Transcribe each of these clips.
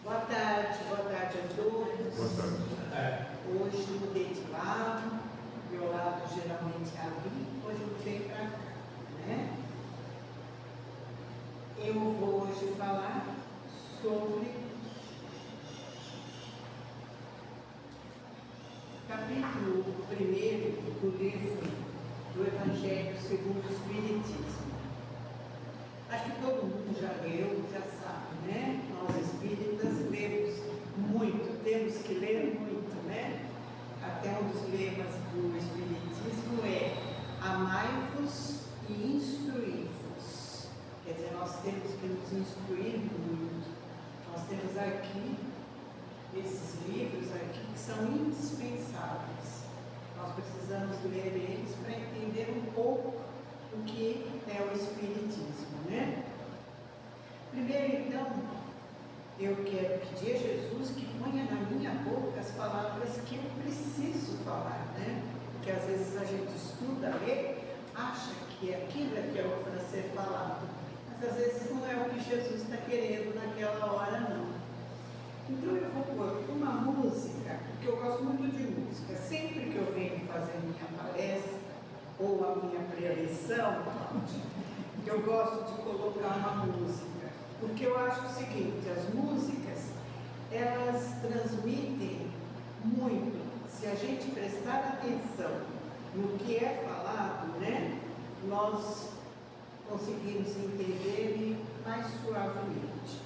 Boa tarde a todos. Boa tarde. Hoje mudei de lado, meu lado geralmente é ali, hoje eu mudei para cá, né? Eu vou hoje falar sobre capítulo 1 do livro do Evangelho segundo o Espiritismo. Acho que todo mundo já leu, já sabe, né? Nós espíritas lemos muito, temos que ler muito, né? Até um dos lemas do Espiritismo é amai-vos e instruí-vos. Quer dizer, nós temos que nos instruir muito. Nós temos aqui esses livros aqui que são indispensáveis. Nós precisamos ler eles para entender um pouco o que é o Espiritismo, né? Primeiro, então, eu quero pedir a Jesus que ponha na minha boca as palavras que eu preciso falar, né? Porque às vezes a gente estuda, lê, acha que aquilo é que é para ser falado, mas às vezes não é o que Jesus está querendo naquela hora, não. Então eu vou pôr uma música, porque eu gosto muito de música. Sempre que eu venho fazer minha palestra ou a minha preleção, eu gosto de colocar uma música, porque eu acho o seguinte: as músicas, elas transmitem muito. Se a gente prestar atenção no que é falado, né, nós conseguimos entender ele mais suavemente.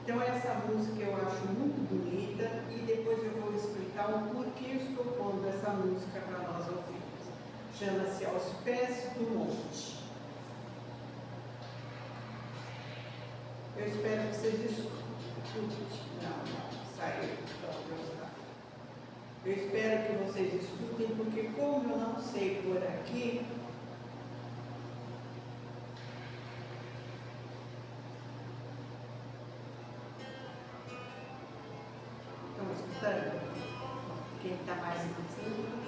Então essa música eu acho muito bonita e depois eu vou explicar o porquê eu estou pondo essa música para nós ouvirmos. Chama-se Aos Pés do Monte. Eu espero que vocês escutem. Não, saiu. Eu espero que vocês escutem, porque como eu não sei por aqui, estão escutando? Quem está mais em cima?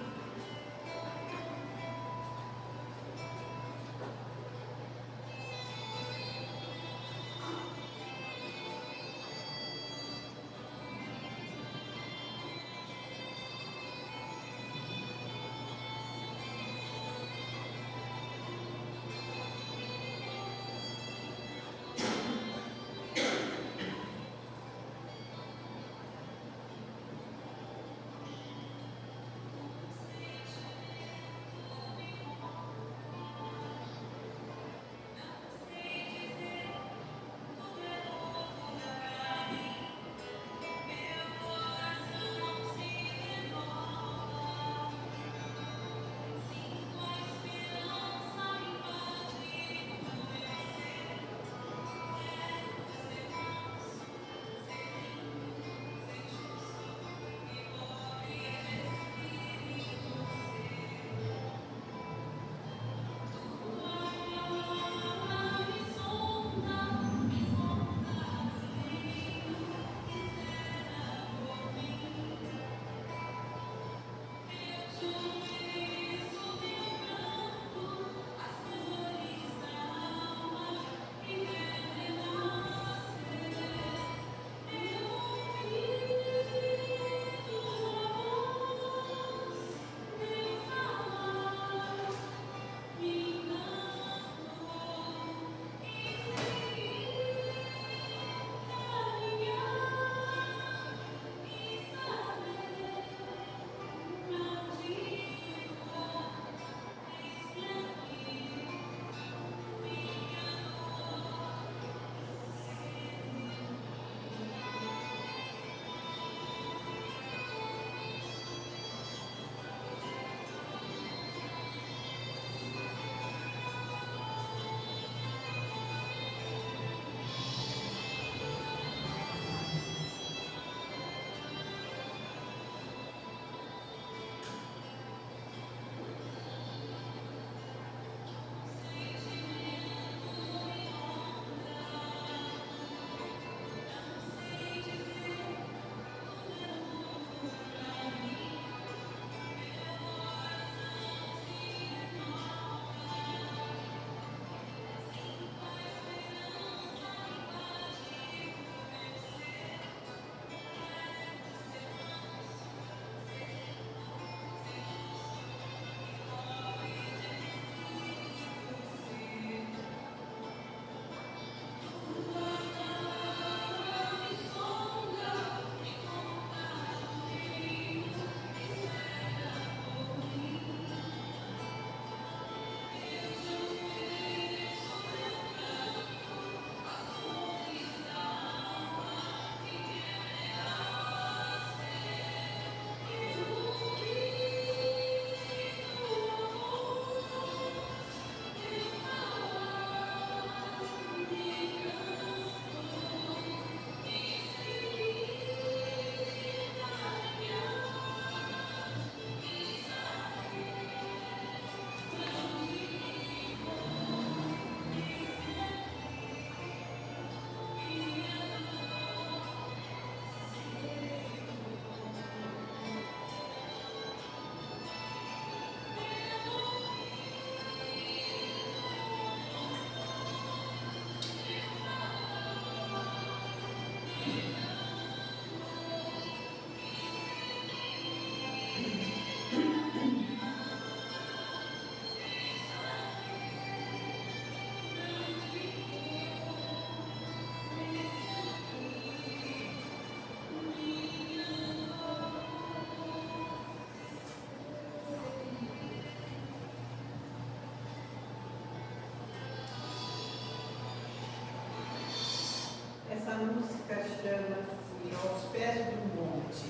música chama-se Aos Pés do Monte.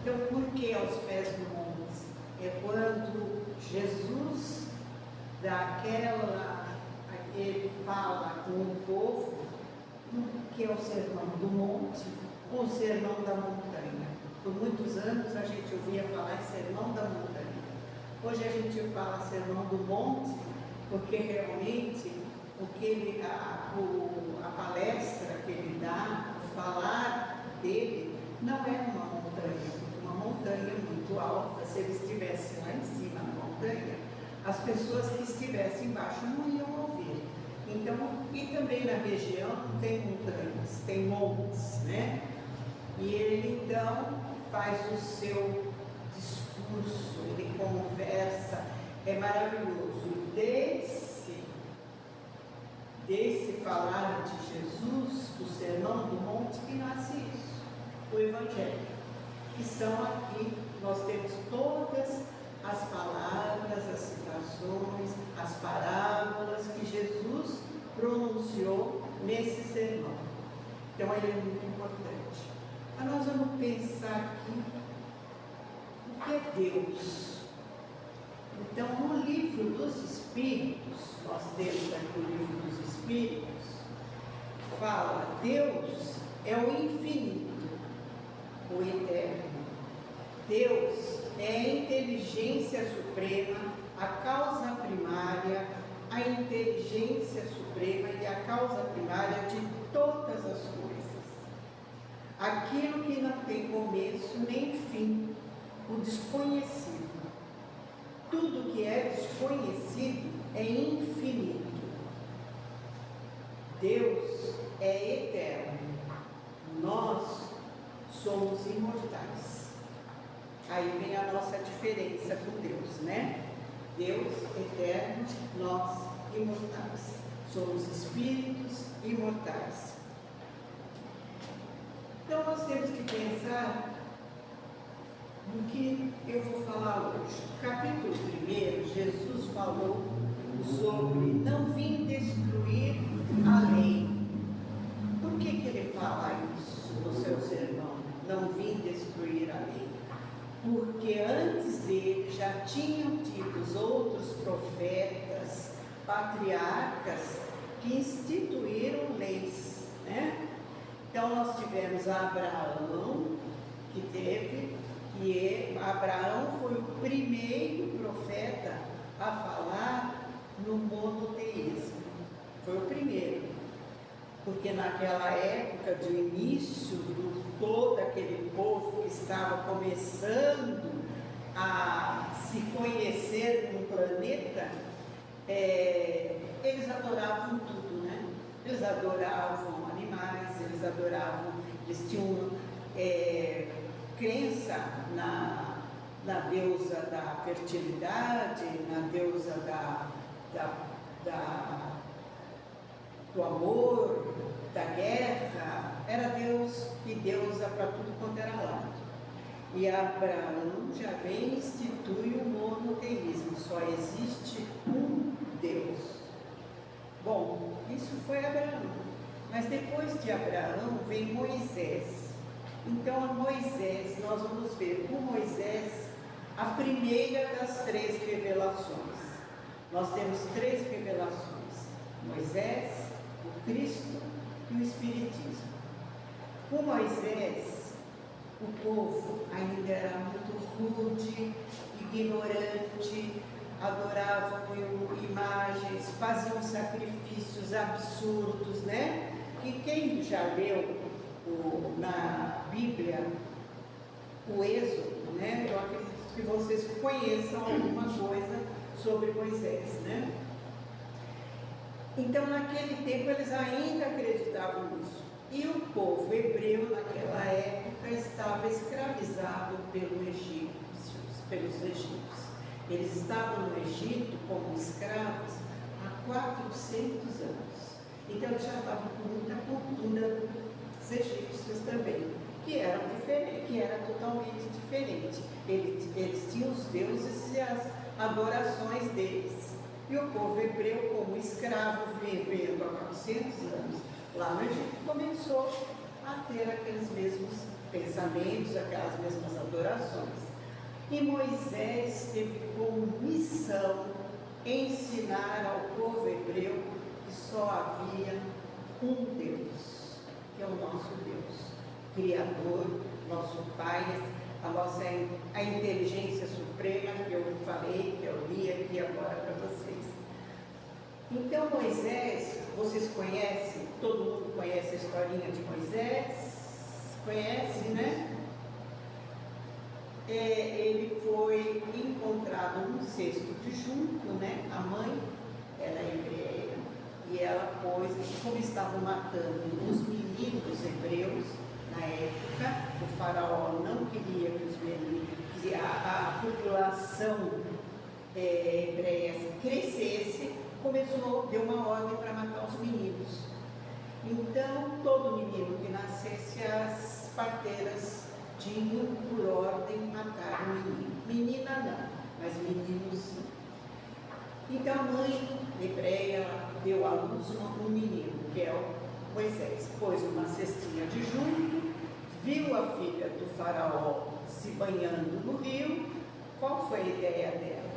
Então, por que aos pés do monte? É quando Jesus ele fala com o povo, que é o sermão do monte, ou o sermão da montanha. Por muitos anos a gente ouvia falar em sermão da montanha. Hoje a gente fala sermão do monte, porque realmente a palestra que ele dá, o falar dele, não é uma montanha muito alta. Se ele estivesse lá em cima na montanha, as pessoas que estivessem embaixo não iam ouvir. Então, e também na região tem montanhas, tem montes, né? E ele então faz o seu discurso, ele conversa, é maravilhoso. Desse falar de Jesus, do Sermão do Monte, que nasce isso, o Evangelho, que são aqui, nós temos todas as palavras, as citações, as parábolas que Jesus pronunciou nesse sermão. Então ele é muito importante. Mas nós vamos pensar aqui o que é Deus. Então, no livro dos Espíritos, nós temos aqui o livro dos Espíritos, fala: Deus é o infinito, o eterno. Deus é a inteligência suprema, a causa primária, a inteligência suprema e a causa primária de todas as coisas. Aquilo que não tem começo nem fim, o desconhecido. Tudo que é desconhecido é infinito. Deus é eterno. Nós somos imortais. Aí vem a nossa diferença com Deus, né? Deus eterno, nós imortais. Somos espíritos imortais. Então nós temos que pensar no que eu vou falar hoje. Capítulo 1, Jesus falou sobre não vim destruir a lei. Por que ele fala isso no seu sermão? Não vim destruir a lei. Porque antes dele já tinham tido os outros profetas, patriarcas, que instituíram leis, né? Então nós tivemos Abraão, Abraão foi o primeiro profeta a falar no monoteísmo. Foi o primeiro. Porque naquela época de início de todo aquele povo que estava começando a se conhecer no planeta, eles adoravam tudo, né? Eles adoravam animais, eles tinham crença na deusa da fertilidade, na deusa do amor, da guerra. Era Deus e deusa para tudo quanto era lado. E Abraão já vem e institui o monoteísmo, só existe um Deus. Bom, isso foi Abraão, mas depois de Abraão vem Moisés. Então, a Moisés, nós vamos ver com Moisés a primeira das 3 revelações. Nós temos 3 revelações: Moisés, o Cristo e o Espiritismo. Com Moisés, o povo ainda era muito rude, ignorante, adoravam imagens, faziam sacrifícios absurdos, né? E quem já leu na Bíblia o Êxodo, né? Eu acredito que vocês conheçam alguma coisa sobre Moisés, né? Então, naquele tempo, eles ainda acreditavam nisso. E o povo hebreu, naquela época, estava escravizado pelos egípcios. Eles estavam no Egito como escravos há 400 anos. Então, eles já estavam com muita cultura dos egípcios também, que era totalmente diferente. Eles tinham os deuses e as adorações deles. E o povo hebreu, como escravo, vivendo há 400 anos, lá no Egito, começou a ter aqueles mesmos pensamentos, aquelas mesmas adorações. E Moisés teve como missão ensinar ao povo hebreu que só havia um Deus, que é o nosso Deus, Criador, nosso Pai, a inteligência suprema que eu falei, que eu li aqui agora para vocês. Então Moisés, vocês conhecem, todo mundo conhece a historinha de Moisés? Conhece, né? Ele foi encontrado num cesto de junco, né? A mãe era hebreia e ela pôs, como estavam matando os meninos hebreus na época, o faraó não queria que os meninos, que a população hebreia crescesse, deu uma ordem para matar os meninos. Então, todo menino que nascesse, as parteiras tinham por ordem matar o menino. Menina não, mas menino sim. Então a mãe hebreia deu à luz um menino, que é o Moisés. Pôs uma cestinha de junco, viu a filha do faraó se banhando no rio. Qual foi a ideia dela?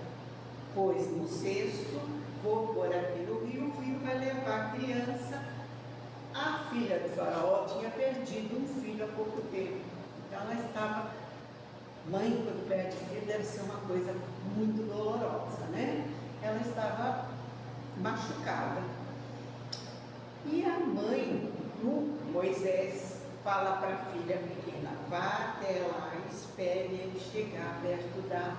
Pôs no cesto, vou pôr aqui no rio, o rio vai levar a criança. A filha do faraó tinha perdido um filho há pouco tempo. Então ela estava, mãe quando perde filho deve ser uma coisa muito dolorosa, né? Ela estava machucada. E a mãe do Moisés fala para a filha pequena, vá até lá e espere ele chegar perto da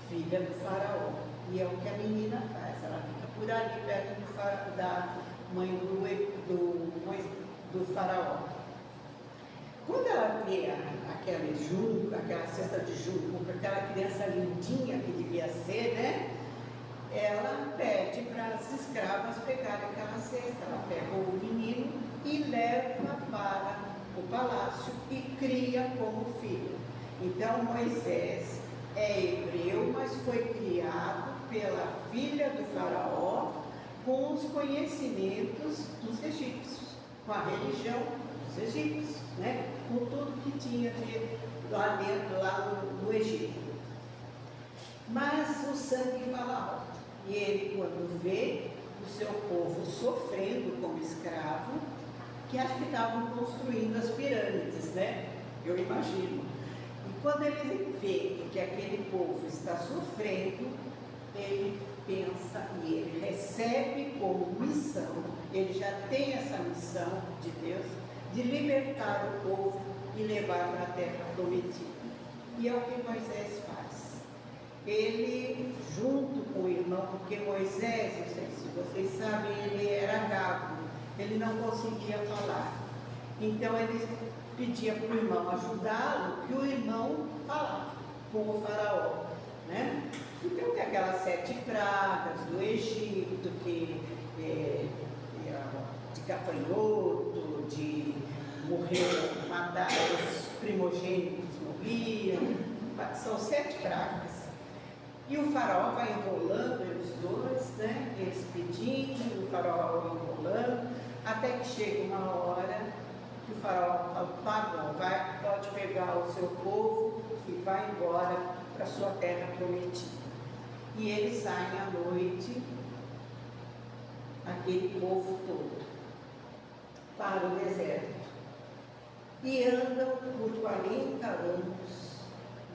filha do faraó. E é o que a menina faz, ela fica por ali perto da mãe do faraó. Quando ela vê aquela cesta de junco, aquela criança lindinha que devia ser, né? Ela pede para as escravas pegarem aquela cesta. Ela pega o menino e leva para o palácio e cria como filho. Então Moisés é hebreu, mas foi criado pela filha do faraó com os conhecimentos dos egípcios, com a religião dos egípcios, né? Com tudo que tinha lá dentro, lá no Egito. Mas o sangue fala alto. E ele, quando vê o seu povo sofrendo como escravo, que acho que estavam construindo as pirâmides, né? Eu imagino. E quando ele vê que aquele povo está sofrendo, ele pensa e ele recebe como missão, ele já tem essa missão de Deus, de libertar o povo e levar para a terra prometida. E é o que Moisés faz. Ele, junto com o irmão, porque Moisés, não sei se vocês sabem, ele era gago, ele não conseguia falar. Então ele pedia para o irmão ajudá-lo, que o irmão falava com o faraó, né? Então tem aquelas 7 pragas do Egito, de gafanhoto, de morrer, matar os primogênitos morriam, são 7 pragas. E o faraó vai enrolando eles dois, né? Eles pedindo, o faraó enrolando, até que chega uma hora que o faraó fala, tá bom, pode pegar o seu povo e vai embora para a sua terra prometida. E eles saem à noite, aquele povo todo, para o deserto. E andam por 40 anos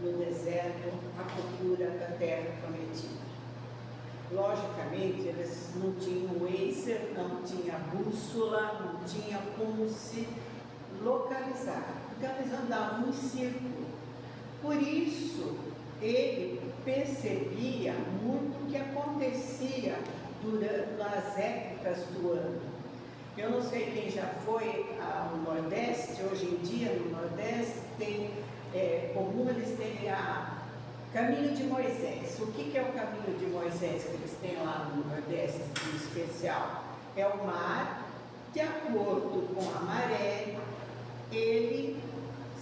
no deserto à procura da terra prometida. Logicamente, eles não tinham Waze, não tinha bússola, não tinha como se localizar. Então eles andavam em círculo. Por isso, ele percebia muito o que acontecia nas épocas do ano. Eu não sei quem já foi ao Nordeste, hoje em dia no Nordeste tem comum eles terem Caminho de Moisés. O que é o Caminho de Moisés que eles têm lá no Nordeste em especial? É o mar, de acordo com a maré, ele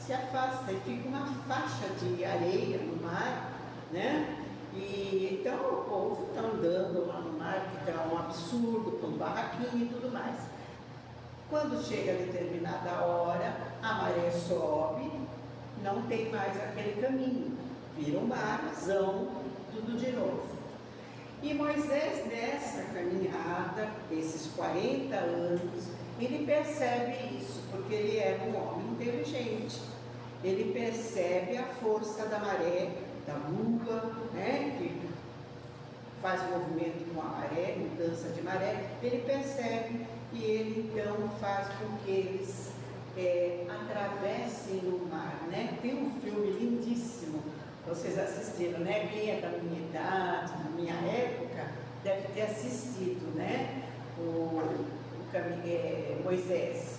se afasta e fica uma faixa de areia no mar, né? E então o povo está andando lá no mar, que está um absurdo, com barraquinho e tudo mais. Quando chega a determinada hora, a maré sobe, não tem mais aquele caminho, vira um marzão, tudo de novo. E Moisés, nessa caminhada, esses 40 anos, ele percebe isso, porque ele é um homem inteligente. Ele percebe a força da maré, da lua, né, que faz movimento com a maré, mudança de maré. Ele percebe e ele então faz com que eles atravessem o mar, né? Tem um filme lindíssimo, vocês assistiram, né? Quem é da minha idade, na minha época, deve ter assistido, né? Moisés.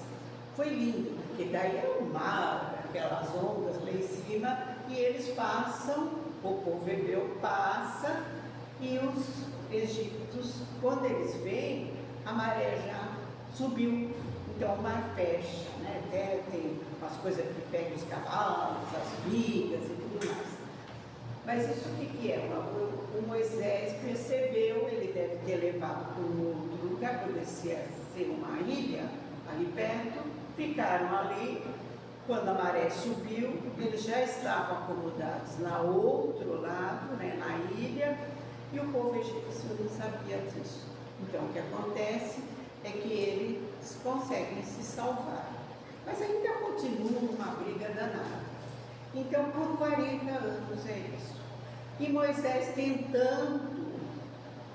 Foi lindo, porque daí é o mar, aquelas ondas lá em cima, e eles passam, o povo hebreu passa, e os egípcios, quando eles vêm, a maré já subiu, então o mar fecha, né? Até tem umas coisas que pegam os cavalos, as vigas e tudo mais. Mas isso o que é? O Moisés percebeu, ele deve ter levado para um outro lugar, parecia ser uma ilha ali perto, ficaram ali. Quando a maré subiu, eles já estavam acomodados lá outro lado, né, na ilha, e o povo egípcio não sabia disso. Então o que acontece é que eles conseguem se salvar, mas ainda continua uma briga danada. Então por 40 anos é isso. E Moisés tentando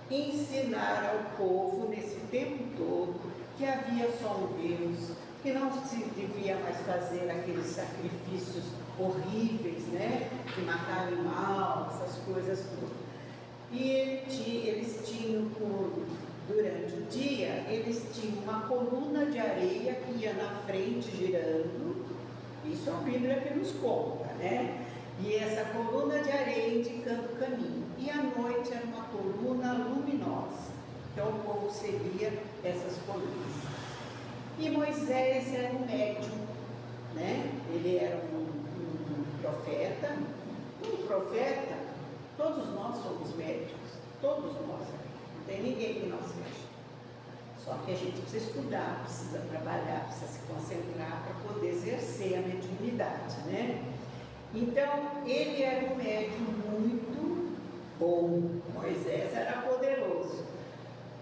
ensinar ao povo nesse tempo todo que havia só um Deus, que não se devia mais fazer aqueles sacrifícios horríveis, né? De matar animal, essas coisas todas. E eles tinham, durante o dia, eles tinham uma coluna de areia que ia na frente girando, isso é a Bíblia que nos conta, né? E essa coluna de areia indicando o caminho. E à noite era uma coluna luminosa. Então o povo seguia essas colunas. E Moisés era um médium, né? Ele era um profeta. Um profeta, todos nós somos médicos, todos nós. Não tem ninguém que não seja. Só que a gente precisa estudar, precisa trabalhar, precisa se concentrar para poder exercer a mediunidade, né? Então, ele era um médium muito bom. Moisés era poderoso.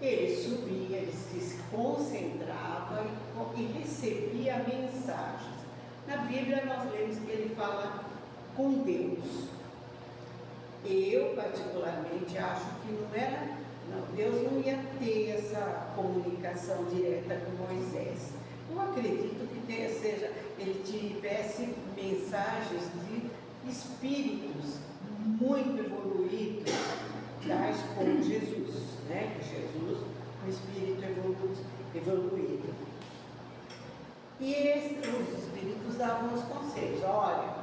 Ele subia, ele se concentrava e recebia mensagens. Na Bíblia nós lemos que ele fala com Deus. Eu, particularmente, acho que Deus não ia ter essa comunicação direta com Moisés. Eu acredito que ele tivesse mensagens de espíritos muito evoluídos, tais como Jesus, né? Jesus, um espírito evoluído. E os espíritos davam os conselhos: olha,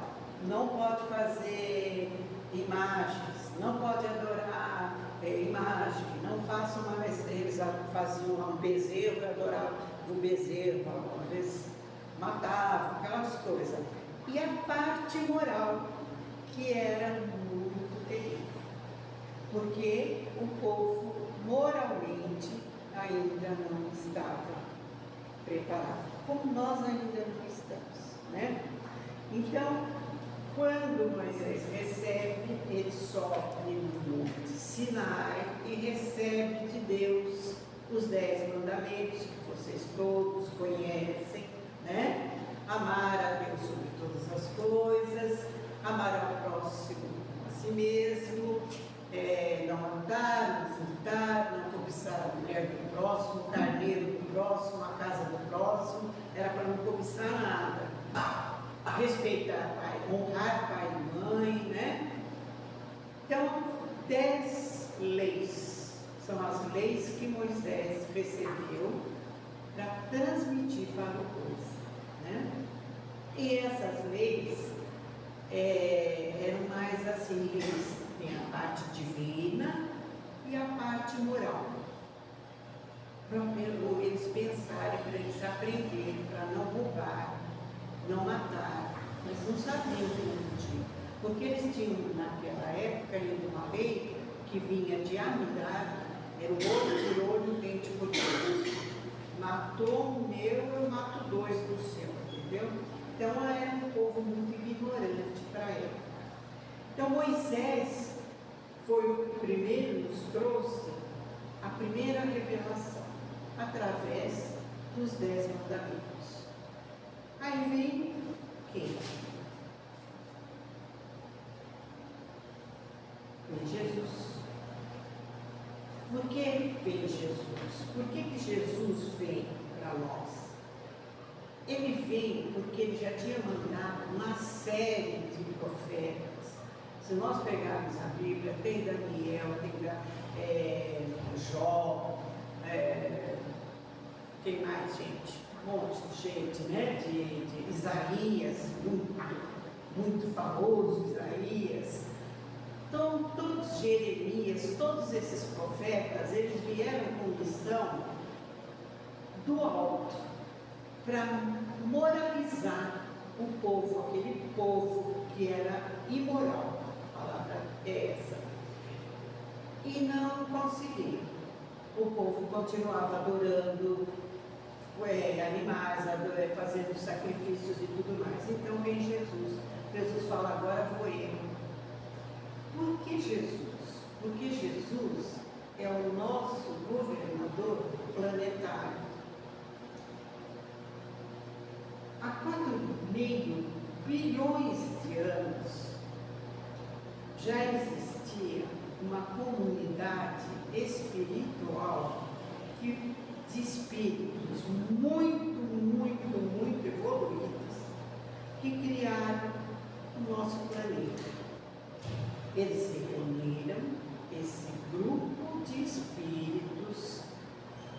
não pode fazer imagens, não pode adorar imagem, não façam mais. Eles faziam um bezerro, adoravam o bezerro, às vezes matavam, aquelas coisas. E a parte moral, que era muito terrível, porque o povo moralmente ainda não estava preparado, como nós ainda não estamos, né? Então, quando Moisés recebe, ele sobe no monte Sinai e recebe de Deus os 10 mandamentos que vocês todos conhecem, né? Amar a Deus sobre todas as coisas, amar ao próximo a si mesmo, não matar, não furtar, não cobiçar a mulher do próximo, o carneiro do próximo, a casa do próximo, era para não cobiçar nada. Respeitar pai, honrar pai e mãe, né? Então, 10 leis são as leis que Moisés recebeu para transmitir para o povo, né? E essas leis eram mais assim, eles têm a parte divina e a parte moral. Para eles pensarem, para eles aprenderem, para não roubar, não matar, mas não sabiam como tinha, porque eles tinham naquela época ainda uma lei que vinha de Amidade, era o olho por olho, dente por dente, Matou o meu, eu mato dois do seu, entendeu? Então era um povo muito ignorante para ela. Então Moisés foi o que primeiro nos trouxe a primeira revelação, através dos 10 mandamentos. Aí vem quem? Vem Jesus. Por que vem Jesus? Por que Jesus vem para nós? Ele vem porque ele já tinha mandado uma série de profetas. Se nós pegarmos a Bíblia, tem Daniel, tem Jó, tem mais gente, um monte de gente, né? De Isaías, muito famoso Isaías. Então, todos Jeremias, todos esses profetas, eles vieram com missão do alto para moralizar o povo, aquele povo que era imoral. A palavra é essa. E não conseguiram. O povo continuava adorando animais, fazendo sacrifícios e tudo mais. Então vem Jesus. Jesus fala, agora vou eu. Por que Jesus? Porque Jesus é o nosso governador planetário. Há 4,5 bilhões de anos já existia uma comunidade espiritual de espíritos muito evoluídos que criaram o nosso planeta. Eles se reuniram, esse grupo de espíritos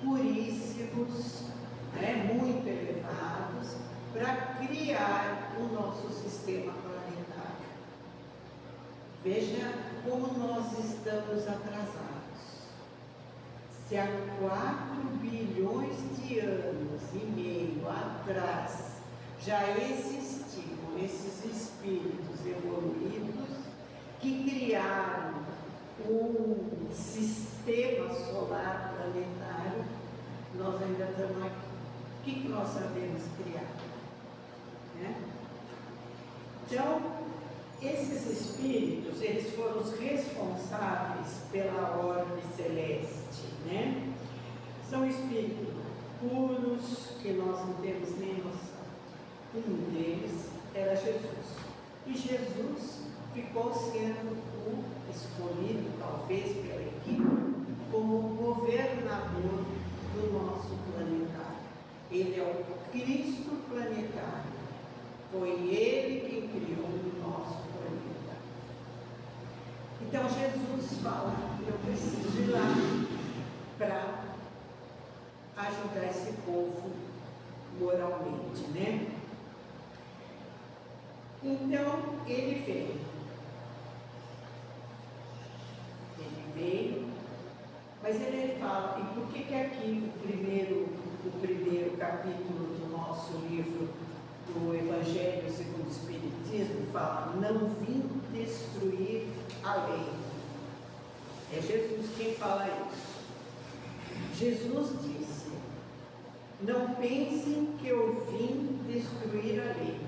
puríssimos, muito elevados, para criar o nosso sistema planetário. Veja como nós estamos atrasados. Se há 4,5 bilhões de anos atrás já existiam esses espíritos evoluídos que criaram o sistema solar planetário, nós ainda estamos aqui. O que nós sabemos criar? Então, esses espíritos, eles foram os responsáveis pela ordem celeste, né? São espíritos puros, que nós não temos nem noção. Um deles era Jesus. E Jesus ficou sendo o escolhido, talvez pela equipe, como governador do nosso planetário. Ele é o Cristo planetário. Foi ele quem criou o nosso planeta. Então Jesus fala, eu preciso ir lá para ajudar esse povo moralmente, né? Então ele veio, mas ele fala, e por que aqui o primeiro capítulo do nosso livro do Evangelho segundo o Espiritismo fala, não vim destruir a lei. É Jesus quem fala isso. Jesus disse, não pensem que eu vim destruir a lei,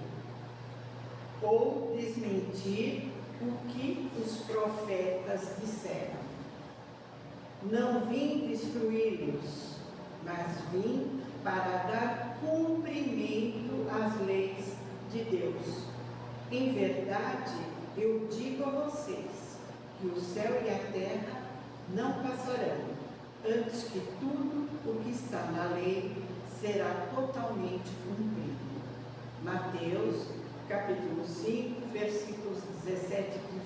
ou desmentir o que os profetas disseram. Não vim destruí-los, mas vim para dar cumprimento às leis de Deus. Em verdade, eu digo a vocês que o céu e a terra não passarão, antes que tudo o que está na lei será totalmente cumprido. Mateus, capítulo 5, versículos 17 e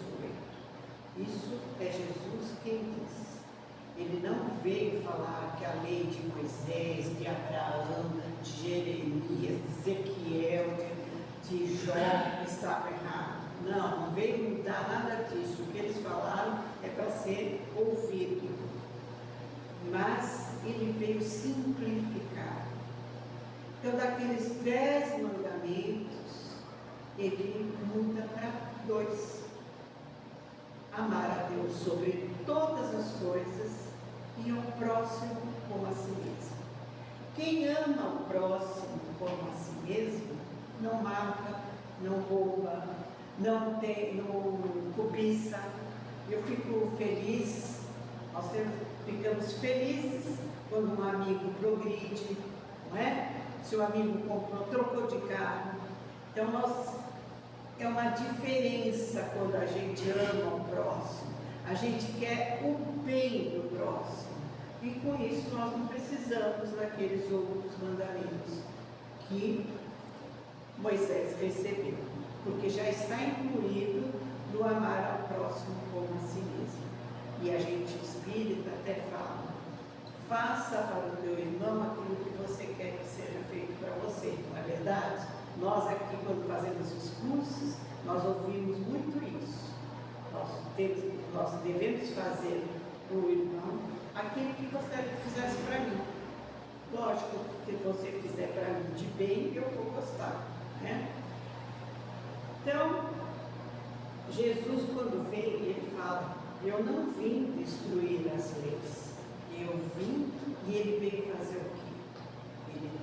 18. Isso é Jesus quem diz. Ele não veio falar que a lei de Moisés, de Abraão, de Jeremias, de Ezequiel, de Jó estava errado. Não veio mudar nada disso. O que eles falaram é para ser ouvido. Mas ele veio simplificar. Então, daqueles 10 mandamentos, ele muda para 2. Amar a Deus sobre todas as coisas e ao próximo como a si mesmo. Quem ama o próximo como a si mesmo, não mata, não rouba, não cobiça. Eu fico feliz, nós ficamos felizes quando um amigo progride, não é? Se o amigo trocou de carro. Então, é uma diferença quando a gente ama o próximo. A gente quer o bem do próximo. E com isso nós não precisamos daqueles outros mandamentos que Moisés recebeu, porque já está incluído no amar ao próximo como a si mesmo. E a gente espírita até fala: faça para o teu irmão aquilo que você quer que seja feito para você, não é verdade? Nós aqui, quando fazemos os cursos, nós ouvimos muito isso. Nós devemos fazer para o irmão aquilo que gostaria que fizesse para mim. Lógico que se você fizer para mim de bem, eu vou gostar, né? Então, Jesus, quando veio, ele fala: eu não vim destruir as leis, eu vim, e ele veio fazer o quê?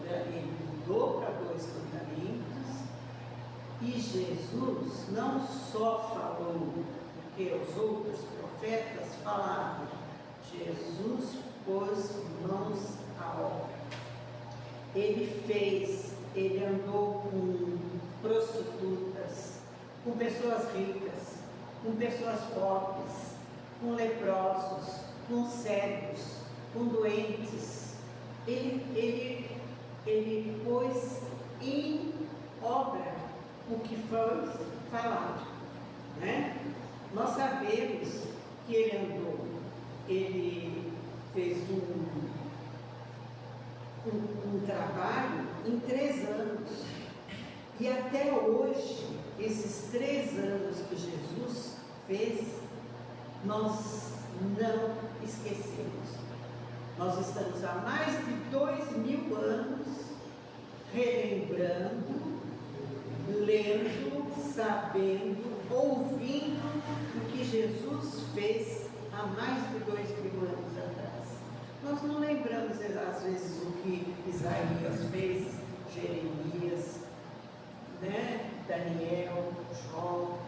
Ele mudou para 2 mandamentos, e Jesus não só falou o que os outros profetas falavam, Jesus pôs mãos à obra. Ele fez, ele andou com prostitutas, com pessoas ricas, com pessoas pobres, com leprosos, com cegos, com doentes. Ele pôs em obra o que foi falado, né? Nós sabemos que ele andou, ele fez um trabalho em 3 anos, e até hoje, esses 3 anos que Jesus fez, nós não esquecemos. Nós estamos há mais de 2000 anos relembrando, lendo, sabendo, ouvindo o que Jesus fez há mais de 2000 anos atrás. Nós não lembramos às vezes o que Isaías fez, Jeremias, né? Daniel, Jó.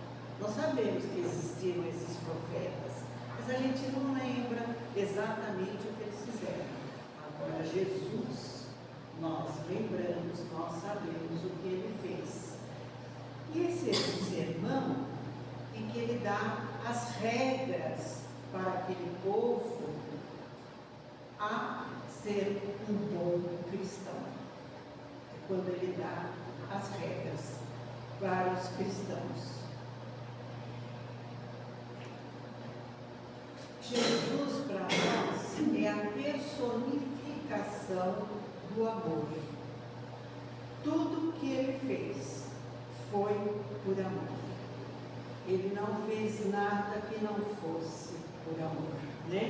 Nós sabemos que existiram esses profetas, mas a gente não lembra exatamente o que eles fizeram. Agora, Jesus, nós lembramos, nós sabemos o que ele fez. E esse é um sermão em que ele dá as regras para aquele povo a ser um bom cristão. É quando ele dá as regras para os cristãos. Jesus, para nós, é a personificação do amor. Tudo que ele fez foi por amor. Ele não fez nada que não fosse por amor, né?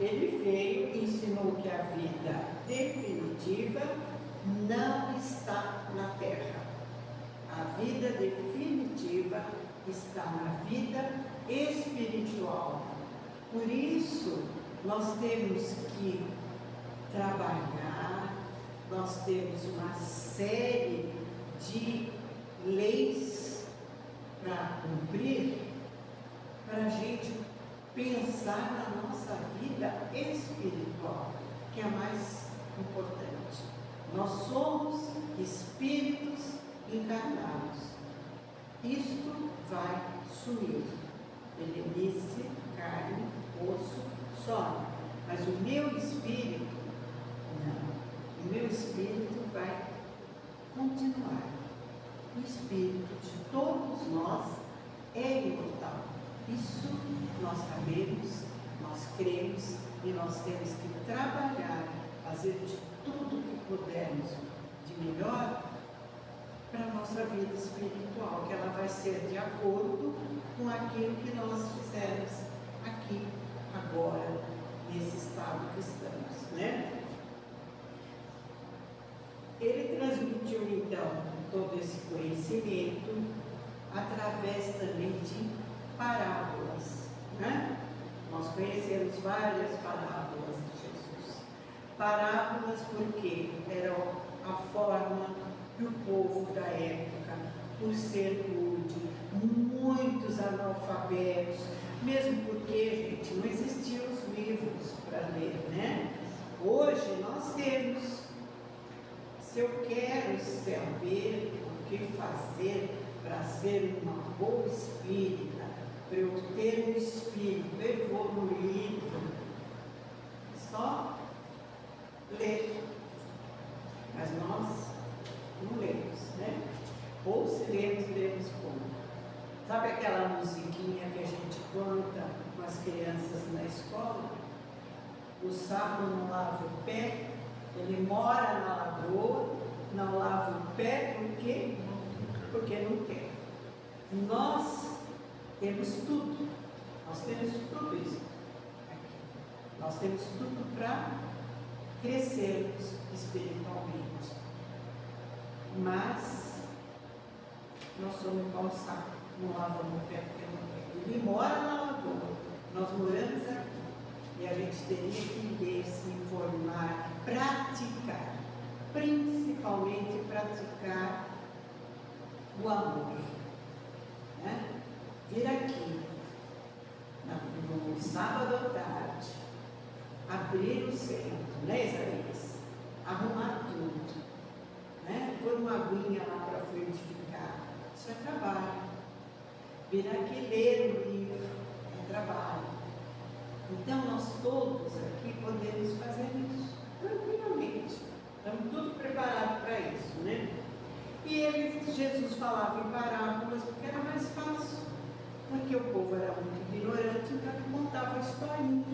Ele veio e ensinou que a vida definitiva não está na terra. A vida definitiva está na vida espiritual. Por isso, nós temos que trabalhar, nós temos uma série de leis para cumprir, para a gente pensar na nossa vida espiritual, que é a mais importante. Nós somos espíritos encarnados. Isto vai sumir. Velhice, carne, osso, some. Mas o meu espírito, não. O meu espírito vai continuar. O espírito de todos nós é imortal. Isso nós sabemos, nós cremos, e nós temos que trabalhar, fazer de tudo que pudermos de melhor para a nossa vida espiritual, que ela vai ser de acordo com aquilo que nós fizemos aqui, agora, nesse estado que estamos, né? Ele transmitiu, então, todo esse conhecimento através também de parábolas, né? Nós conhecemos várias parábolas de Jesus. Parábolas porque era a forma que o povo da época, por ser rude, muitos analfabetos, mesmo porque, gente, não existiam os livros para ler, né? Hoje nós temos. Se eu quero saber o que fazer para ser uma boa espírita, para eu ter um espírito evoluído, só ler. Mas nós não lemos, né? Ou se lemos, lemos como? Sabe aquela musiquinha que a gente canta com as crianças na escola? O sapo não lava o pé, ele mora na lagoa, não lava o pé, por quê? Porque não quer. Nós temos tudo, nós temos tudo isso aqui. Nós temos tudo para crescermos espiritualmente. Mas nós somos igual o sapo, não lavamos o pé porque não quer. Ele mora na lagoa, nós moramos aqui. E a gente teria que ler, se informar, praticar, principalmente praticar o amor. Né? Vir aqui, no sábado à tarde, abrir o centro, né, Isaías? Arrumar tudo, né? Pôr uma aguinha lá para fluidificar. Isso é trabalho. Vir aqui ler o livro é trabalho. Então, nós todos aqui podemos fazer isso, tranquilamente. Estamos todos preparados para isso, né? E Jesus falava em parábolas porque era mais fácil. Porque o povo era muito ignorante, então ele contava a historinha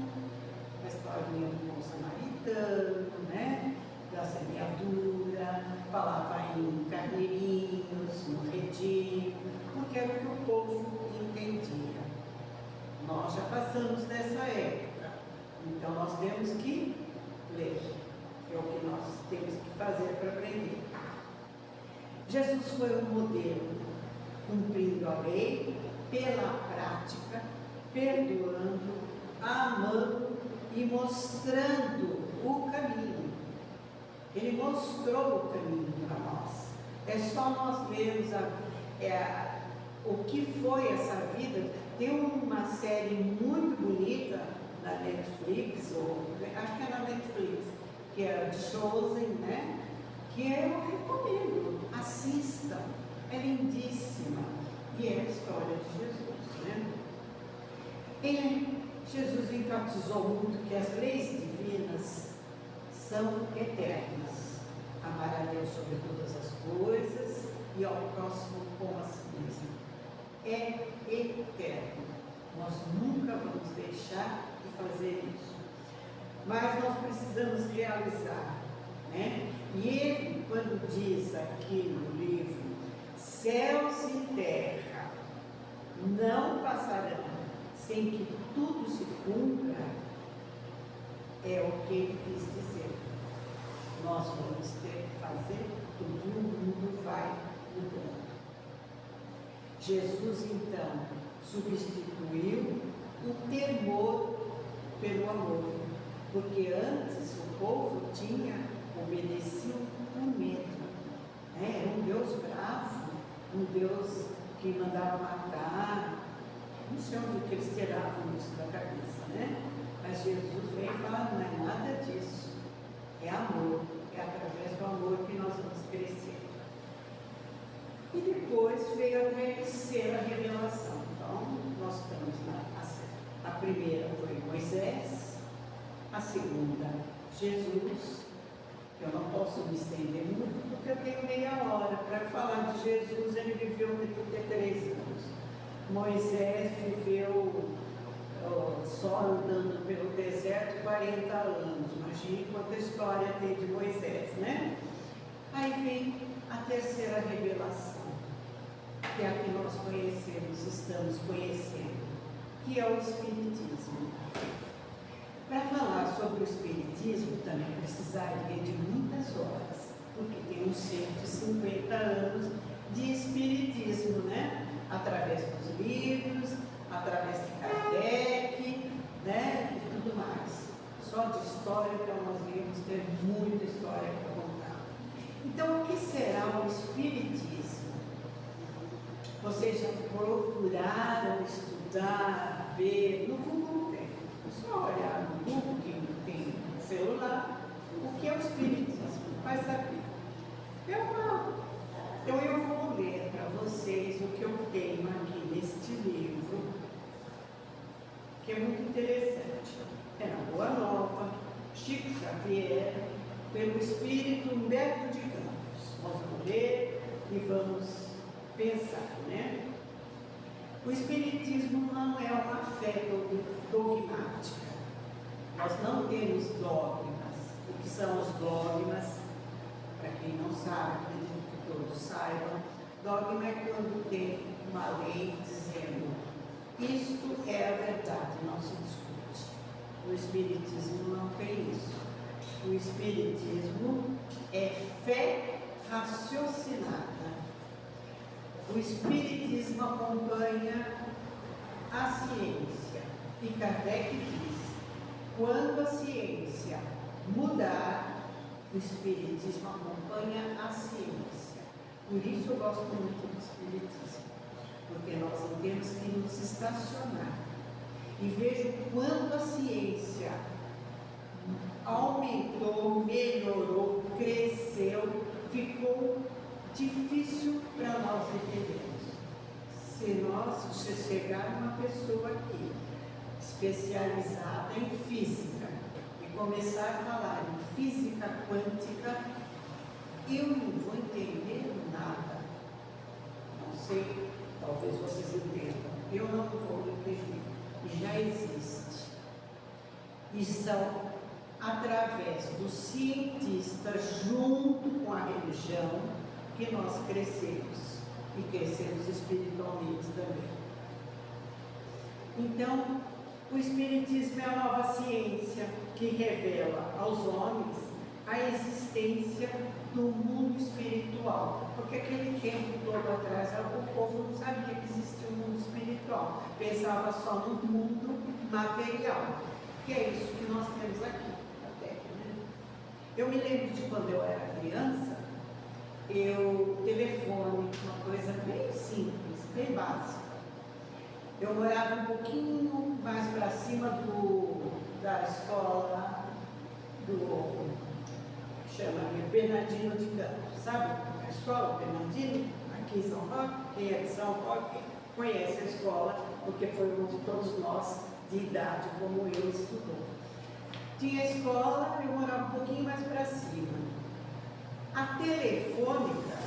do bom samaritano, né? Da semeadura, falava em carneirinhos, no redil, porque era o que o povo entendia. Nós já passamos dessa época, então nós temos que ler, é o que nós temos que fazer para aprender. Jesus foi um modelo, cumprindo a lei pela prática, perdoando, amando e mostrando o caminho. Ele mostrou o caminho para nós. É só nós lermos o que foi essa vida. Tem uma série muito bonita na Netflix, acho que é na Netflix, que é de Chosen, né? Que eu recomendo, assistam, é lindíssima, e é a história de Jesus, né? E Jesus enfatizou muito que as leis divinas são eternas, amar a Deus sobre todas as coisas e ao próximo como a si mesmo. É eterno. Nós nunca vamos deixar de fazer isso. Mas nós precisamos realizar, né? E ele, quando diz aqui no livro, céus e terra não passarão sem que tudo se cumpra, é o que ele quis dizer. Nós vamos ter que fazer tudo e o mundo vai mudando. Jesus, então, substituiu o temor pelo amor, porque antes o povo obedecido com medo. Era um Deus bravo, um Deus que mandava matar. Não sei onde que eles tiravam isso da cabeça, né? Mas Jesus veio e falou, não é nada disso. É amor, é através do amor que nós vamos crescer. E depois veio a terceira revelação. Então, nós estamos a primeira foi Moisés, a segunda, Jesus, que eu não posso me estender muito, porque eu tenho meia hora. Para falar de Jesus, ele viveu 33 anos. Moisés viveu só andando pelo deserto 40 anos. Imagine quanta história tem de Moisés, né? Aí vem a terceira revelação, que é a que nós conhecemos, estamos conhecendo, que é o Espiritismo. Para falar sobre o Espiritismo, também precisaria de muitas horas, porque tem uns 150 anos de Espiritismo, né? Através dos livros, através de Kardec, né? E tudo mais. Só de história, então, nós íamos ter Vocês já procuraram estudar, ver? No Google tem. É só olhar no Google, quem tem celular, o que é o Espiritismo, vai saber. Então eu vou ler para vocês o que eu tenho aqui neste livro, que é muito interessante. É na Boa Nova, Chico Xavier, pelo Espírito Humberto de Campos. Nós vamos ler e vamos pensar, né? O Espiritismo não é uma fé dogmática. Nós não temos dogmas. O que são os dogmas? Para quem não sabe, acredito que todos saibam, dogma é quando tem uma lei dizendo isto é a verdade, não se discute. O Espiritismo não tem isso. O Espiritismo é fé raciocinada. O Espiritismo acompanha a ciência. E Kardec diz, quando a ciência mudar, o Espiritismo acompanha a ciência. Por isso eu gosto muito do Espiritismo, porque nós não temos que nos estacionar. E vejo quanto a ciência aumentou, melhorou, cresceu, ficou difícil para nós entendermos. Se chegar uma pessoa aqui, especializada em física, começar a falar em física quântica, eu não vou entender nada. Não sei, talvez vocês entendam. Eu não vou entender. E já existe. E são através dos cientistas, junto com a religião, que nós crescemos. E crescemos espiritualmente também. Então, o Espiritismo é a nova ciência que revela aos homens a existência do mundo espiritual. Porque aquele tempo todo atrás, o povo não sabia que existia um mundo espiritual. Pensava só no mundo material. Que é isso que nós temos aqui na Terra, né? Eu me lembro de quando eu era criança, telefone, uma coisa bem simples, bem básica. Eu morava um pouquinho mais para cima da escola chama Bernardino de Campos, sabe? A escola Bernardino, aqui em São Paulo, quem é de São Paulo conhece a escola, porque foi onde todos nós de idade, como eu, estudou. Tinha a escola, eu morava um pouquinho mais para cima. A telefônica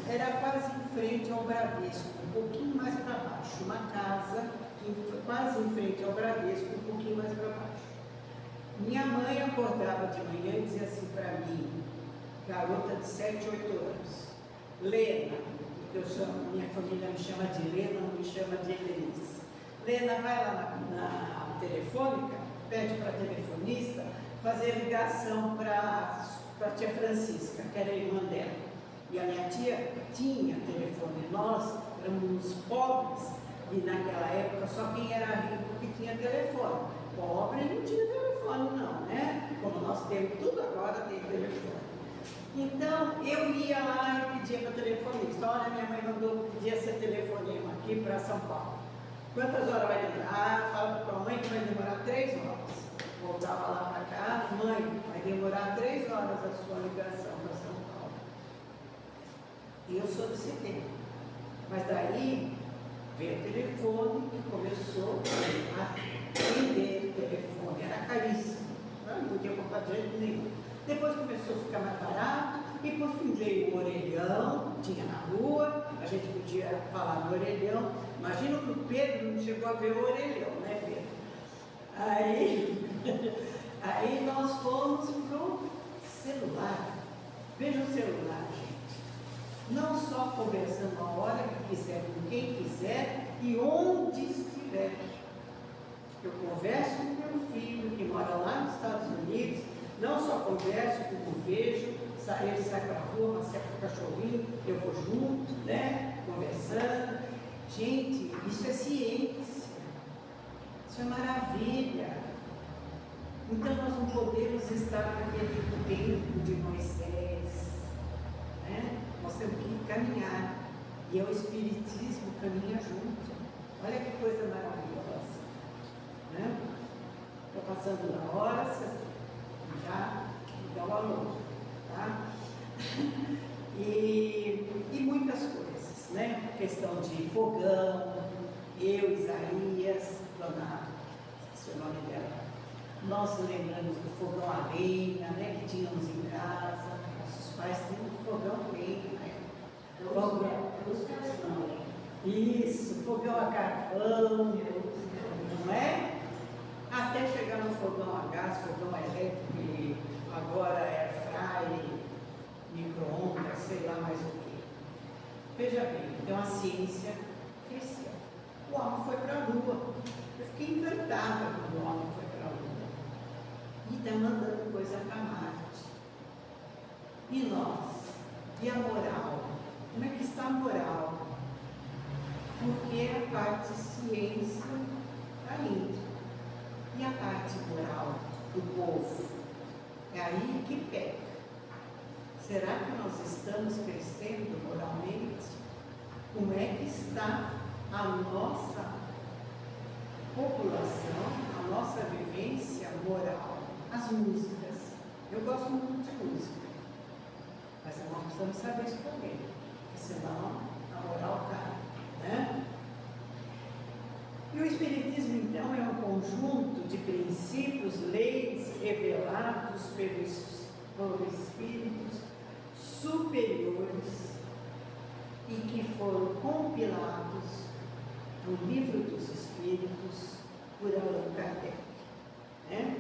era quase em frente ao Bradesco, um pouquinho mais para baixo, uma casa quase em frente ao Bradesco, um pouquinho mais para baixo. Minha mãe acordava de manhã e dizia assim para mim, garota de 7, 8 anos, Lena, que minha família me chama de Lena, não me chama de Helenice. Lena, vai lá na telefônica, pede para a telefonista fazer ligação para a tia Francisca, que era a irmã dela. E a minha tia tinha telefone. Nós éramos pobres e naquela época só quem era rico que tinha telefone. Pobre não tinha telefone não, né? Como nós temos tudo agora, tem telefone. Então eu ia lá e pedia para o telefonista, olha, minha mãe mandou pedir esse telefonema aqui para São Paulo. Quantas horas vai demorar? Fala para a mãe que vai demorar 3 horas. Voltava lá para casa, mãe, vai demorar 3 horas a sua ligação para São Paulo. E eu sou desse tempo. Mas daí veio o telefone que começou a vender o telefone, era caríssimo, não podia comprar de jeito nenhum. Depois começou a ficar mais barato e por fim veio o orelhão, tinha na rua, a gente podia falar no orelhão. Imagina que o Pedro não chegou a ver o orelhão, né, Pedro? Aí nós fomos pro celular. Veja o celular, gente. Não só conversando a hora que quiser, com quem quiser e onde estiver. Eu converso com meu filho que mora lá nos Estados Unidos, não só converso, como vejo, ele sai para a rua, passeia com o cachorrinho, eu vou junto, né, conversando. Gente, isso é ciência, isso é maravilha. Então nós não podemos estar naquele tempo de Moisés, né? Nós temos que caminhar. E o Espiritismo caminha junto. Olha que coisa maravilhosa. Né? Estou passando na hora, vocês já dão valor. Tá? E muitas coisas, né? Questão de fogão, Isaías, dona, esqueci o nome dela. Nós lembramos do fogão a lenha, né? Que tínhamos em casa. Nossos pais tinham um fogão a lenha, né? Isso, fogão a carvão, não é? Até chegar no fogão a gás, fogão elétrico, e agora é fry, micro-ondas, sei lá mais o que. Veja bem, então a ciência cresceu. O homem foi para a Lua. Eu fiquei encantada quando o homem foi para a Lua. E está mandando coisa para Marte. E nós? E a moral? Como é que está a moral? Porque a parte ciência está indo. E a parte moral do povo? É aí que peca. Será que nós estamos crescendo moralmente? Como é que está a nossa população, a nossa vivência moral? As músicas. Eu gosto muito de música, mas nós precisamos saber escolher, porque senão a moral cai, né? E o Espiritismo, então, é um conjunto de princípios, leis revelados por espíritos superiores e que foram compilados no Livro dos Espíritos por Allan Kardec, né?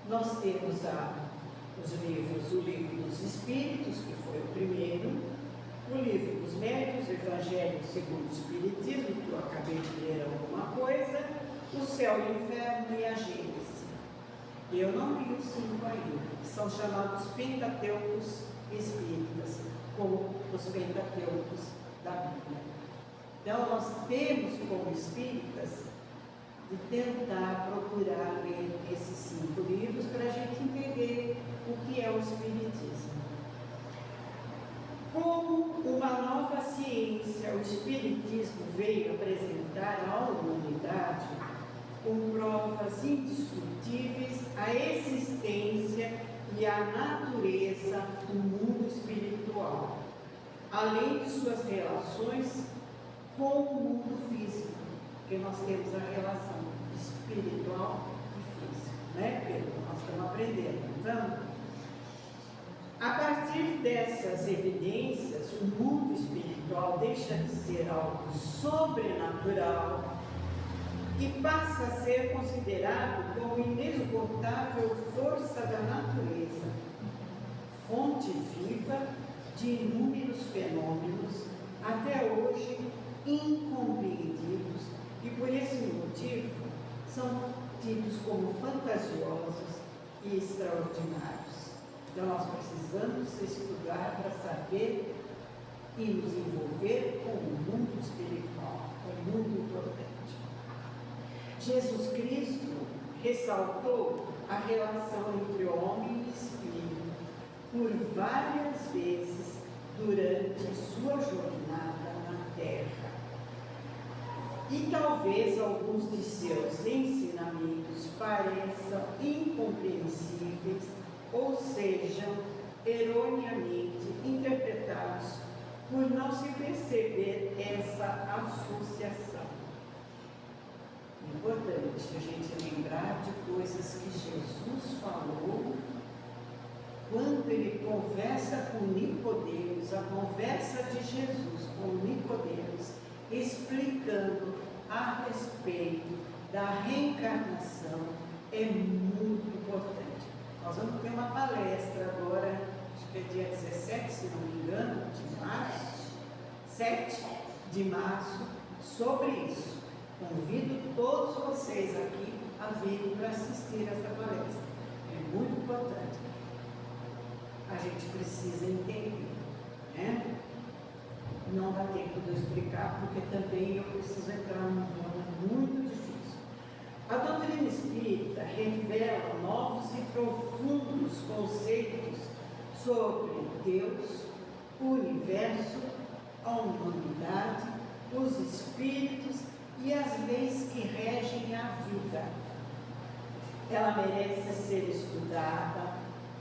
Nós temos os livros, o Livro dos Espíritos, que foi o primeiro, o Livro dos Médiuns, o Evangelho segundo o Espiritismo, que eu acabei de ler alguma coisa, o Céu e o Inferno e a Gênese. Eu não li os 5 ainda, que são chamados Pentateucos Espíritas, como os Pentateucos da Bíblia. Então, nós temos como espíritas de tentar procurar ler esses 5 livros para a gente entender o que é o Espiritismo. Como uma nova ciência, o Espiritismo veio apresentar à humanidade, com provas indiscutíveis, a existência e a natureza do mundo espiritual, além de suas relações com o mundo físico, porque nós temos a relação espiritual e física, né, Pedro? Nós estamos aprendendo, então, a partir dessas evidências, o mundo espiritual deixa de ser algo sobrenatural e passa a ser considerado como inesgotável força da natureza, fonte viva de inúmeros fenômenos, até hoje incompreendidos, e por esse motivo são tidos como fantasiosos e extraordinários. Então nós precisamos estudar para saber e nos envolver com o mundo espiritual, com o mundo importante. Jesus Cristo ressaltou a relação entre homem e espírito por várias vezes durante sua jornada na Terra. E talvez alguns de seus ensinamentos pareçam incompreensíveis ou sejam erroneamente interpretados por não se perceber essa associação. Importante a gente lembrar de coisas que Jesus falou quando ele conversa com Nicodemos, a conversa de Jesus com Nicodemos, explicando a respeito da reencarnação, é muito importante. Nós vamos ter uma palestra agora, acho que é dia 17, se não me engano, de março, 7 de março, sobre isso. Convido todos vocês aqui a virem para assistir essa palestra. É muito importante. A gente precisa entender, né? Não dá tempo de eu explicar, porque também eu preciso entrar num plano muito difícil. A doutrina espírita revela novos e profundos conceitos sobre Deus, o universo, a humanidade, os espíritos e as leis que regem a vida. Ela merece ser estudada,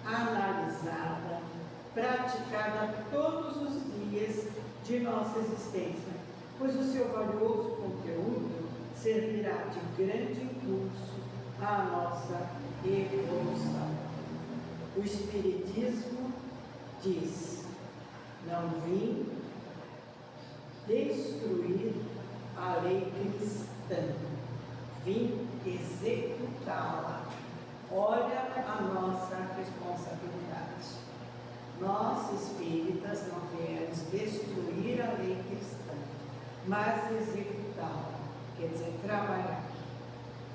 analisada, praticada todos os dias de nossa existência, pois o seu valioso conteúdo servirá de grande impulso à nossa evolução. O Espiritismo diz: não vim destruir a lei cristã, vim executá-la. Olha a nossa responsabilidade. Nós, espíritas, não queremos destruir a lei cristã, mas executá-la, quer dizer,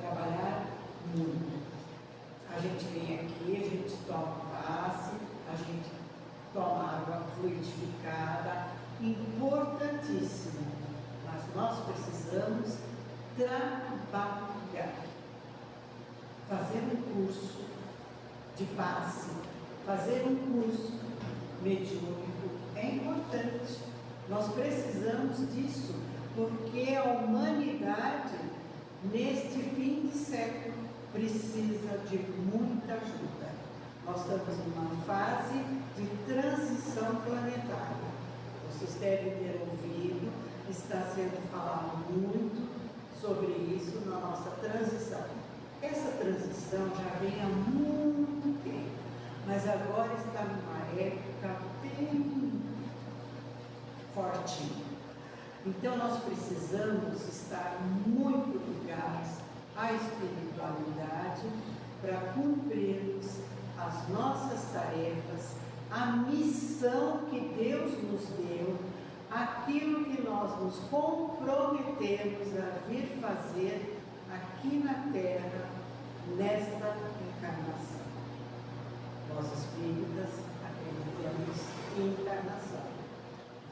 trabalhar muito. A gente vem aqui, a gente toma passe, a gente toma água fluidificada, importantíssimo, mas nós precisamos trabalhar, fazer um curso de passe, fazer um curso mediúnico é importante. Nós precisamos disso, porque a humanidade, neste fim de século, precisa de muita ajuda. Nós estamos numa fase de transição planetária. Vocês devem ter ouvido, está sendo falado muito sobre isso na nossa transição. Essa transição já vem há muito tempo, mas agora está numa época bem forte. Então nós precisamos estar muito ligados à espiritualidade para cumprirmos as nossas tarefas, a missão que Deus nos deu, aquilo que nós nos comprometemos a vir fazer aqui na Terra, nesta encarnação. Nós espíritas acreditamos em encarnação,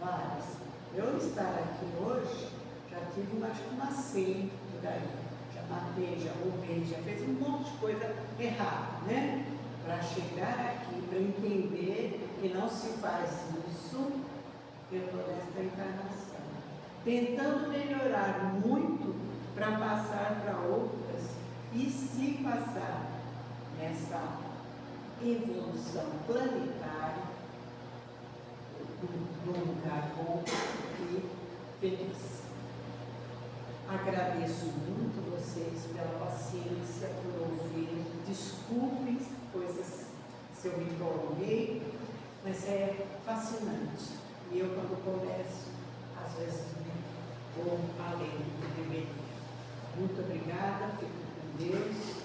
várias. Eu estar aqui hoje, já tive umas 100 por aí, já matei, já roubei, já fiz um monte de coisa errada, né? Para chegar aqui, para entender que não se faz isso, eu estou nesta encarnação, tentando melhorar muito para passar para outras, e se passar nessa evolução planetária, num lugar bom e feliz. Agradeço muito vocês pela paciência, por ouvir. Desculpem coisas se eu me prolonguei, mas é fascinante. E eu, quando começo, às vezes vou além do que deveria. Muito obrigada, fico com Deus.